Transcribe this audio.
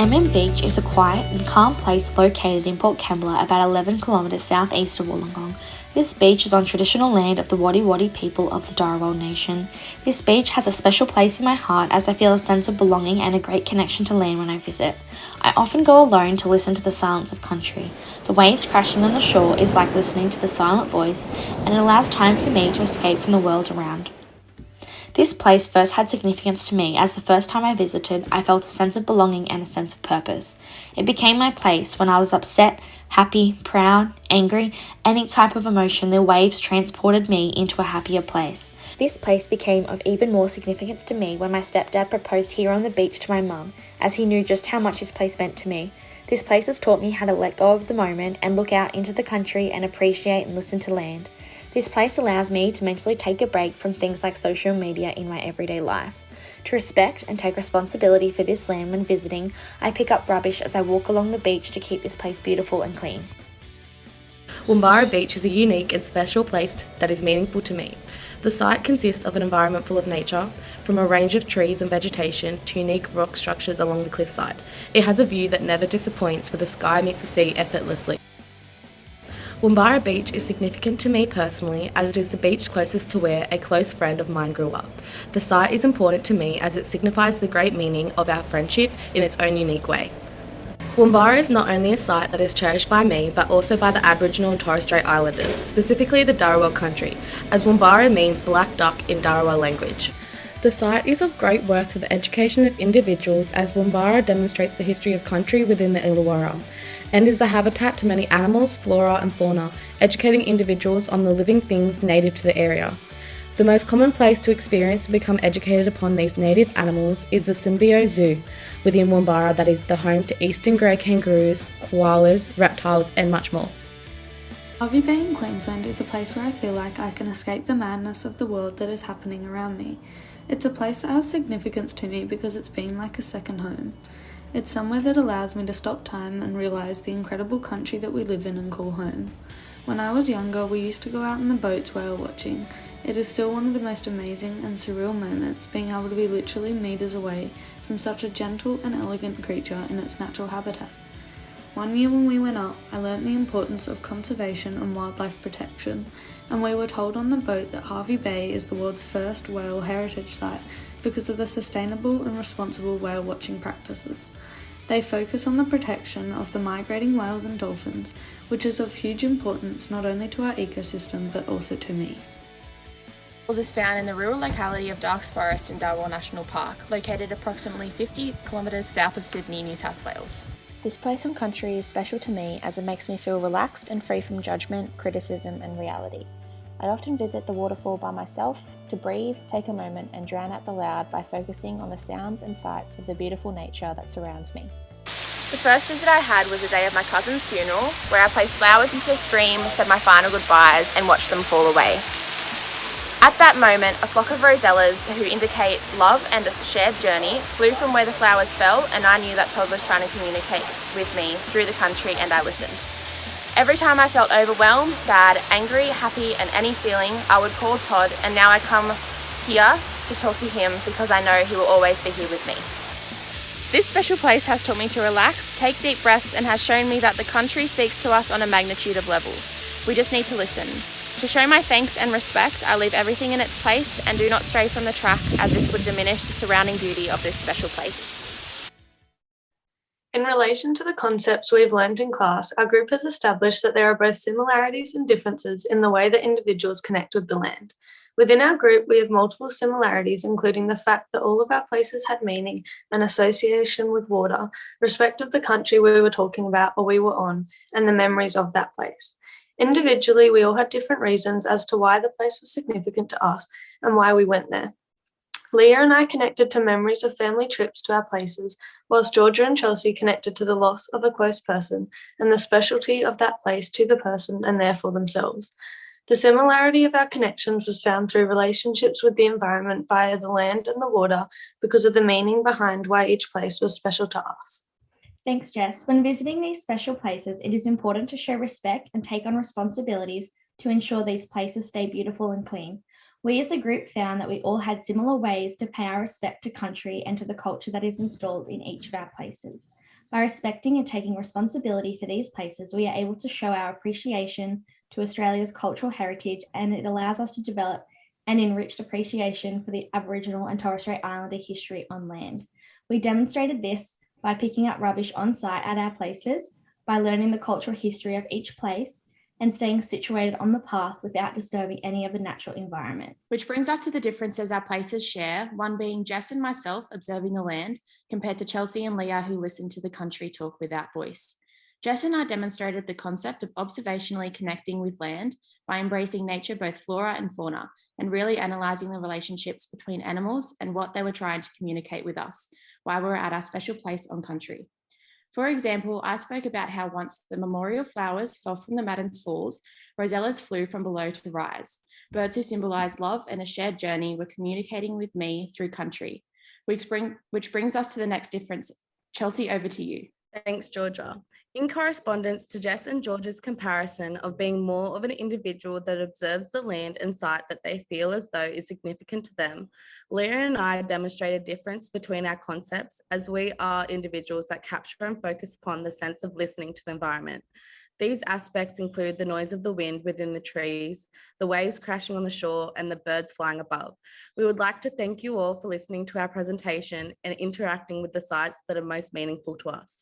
Emmen Beach is a quiet and calm place located in Port Kembla, about 11 kilometres southeast of Wollongong. This beach is on traditional land of the Wadi Wadi people of the Dharawal Nation. This beach has a special place in my heart as I feel a sense of belonging and a great connection to land when I visit. I often go alone to listen to the silence of country. The waves crashing on the shore is like listening to the silent voice, and it allows time for me to escape from the world around. This place first had significance to me as the first time I visited, I felt a sense of belonging and a sense of purpose. It became my place when I was upset, happy, proud, angry, any type of emotion. The waves transported me into a happier place. This place became of even more significance to me when my stepdad proposed here on the beach to my mum, as he knew just how much this place meant to me. This place has taught me how to let go of the moment and look out into the country and appreciate and listen to land. This place allows me to mentally take a break from things like social media in my everyday life. To respect and take responsibility for this land when visiting, I pick up rubbish as I walk along the beach to keep this place beautiful and clean. Woombarra Beach is a unique and special place that is meaningful to me. The site consists of an environment full of nature, from a range of trees and vegetation to unique rock structures along the cliffside. It has a view that never disappoints, where the sky meets the sea effortlessly. Woombarra Beach is significant to me personally, as it is the beach closest to where a close friend of mine grew up. The site is important to me as it signifies the great meaning of our friendship in its own unique way. Woombarra is not only a site that is cherished by me, but also by the Aboriginal and Torres Strait Islanders, specifically the Dharawal country, as Woombarra means black duck in Dharawal language. The site is of great worth to the education of individuals, as Woombarra demonstrates the history of country within the Illawarra, and is the habitat to many animals, flora and fauna, educating individuals on the living things native to the area. The most common place to experience and become educated upon these native animals is the Symbio Zoo within Woombarra, that is the home to eastern grey kangaroos, koalas, reptiles and much more. Hervey Bay in Queensland is a place where I feel like I can escape the madness of the world that is happening around me. It's a place that has significance to me because it's been like a second home. It's somewhere that allows me to stop time and realise the incredible country that we live in and call home. When I was younger, we used to go out in the boats whale watching. It is still one of the most amazing and surreal moments, being able to be literally metres away from such a gentle and elegant creature in its natural habitat. One year when we went up, I learnt the importance of conservation and wildlife protection, and we were told on the boat that Hervey Bay is the world's first whale heritage site because of the sustainable and responsible whale watching practices. They focus on the protection of the migrating whales and dolphins, which is of huge importance not only to our ecosystem but also to me. Is found in the rural locality of Darks Forest in Dharawal National Park, located approximately 50 kilometres south of Sydney, New South Wales. This place and country is special to me as it makes me feel relaxed and free from judgment, criticism and reality. I often visit the waterfall by myself to breathe, take a moment and drown out the loud by focusing on the sounds and sights of the beautiful nature that surrounds me. The first visit I had was the day of my cousin's funeral, where I placed flowers into the stream, said my final goodbyes and watched them fall away. At that moment, a flock of rosellas, who indicate love and a shared journey, flew from where the flowers fell, and I knew that Todd was trying to communicate with me through the country, and I listened. Every time I felt overwhelmed, sad, angry, happy and any feeling, I would call Todd, and now I come here to talk to him because I know he will always be here with me. This special place has taught me to relax, take deep breaths and has shown me that the country speaks to us on a magnitude of levels. We just need to listen. To show my thanks and respect, I leave everything in its place and do not stray from the track, as this would diminish the surrounding beauty of this special place. In relation to the concepts we've learned in class, our group has established that there are both similarities and differences in the way that individuals connect with the land. Within our group, we have multiple similarities, including the fact that all of our places had meaning and association with water, respect of the country we were talking about or we were on, and the memories of that place. Individually, we all had different reasons as to why the place was significant to us and why we went there. Leah and I connected to memories of family trips to our places, whilst Georgia and Chelsea connected to the loss of a close person and the specialty of that place to the person and therefore themselves. The similarity of our connections was found through relationships with the environment via the land and the water because of the meaning behind why each place was special to us. Thanks, Jess. When visiting these special places, it is important to show respect and take on responsibilities to ensure these places stay beautiful and clean. We as a group found that we all had similar ways to pay our respect to country and to the culture that is installed in each of our places. By respecting and taking responsibility for these places, we are able to show our appreciation to Australia's cultural heritage, and it allows us to develop an enriched appreciation for the Aboriginal and Torres Strait Islander history on land. We demonstrated this by picking up rubbish on site at our places, by learning the cultural history of each place, and staying situated on the path without disturbing any of the natural environment. Which brings us to the differences our places share, one being Jess and myself observing the land, compared to Chelsea and Leah who listen to the country talk without voice. Jess and I demonstrated the concept of observationally connecting with land by embracing nature, both flora and fauna, and really analysing the relationships between animals and what they were trying to communicate with us while we were at our special place on country. For example, I spoke about how once the memorial flowers fell from the Maddens Falls, rosellas flew from below to rise. Birds who symbolise love and a shared journey were communicating with me through country, which brings us to the next difference. Chelsea, over to you. Thanks, Georgia. In correspondence to Jess and Georgia's comparison of being more of an individual that observes the land and site that they feel as though is significant to them, Leah and I demonstrated a difference between our concepts as we are individuals that capture and focus upon the sense of listening to the environment. These aspects include the noise of the wind within the trees, the waves crashing on the shore, and the birds flying above. We would like to thank you all for listening to our presentation and interacting with the sites that are most meaningful to us.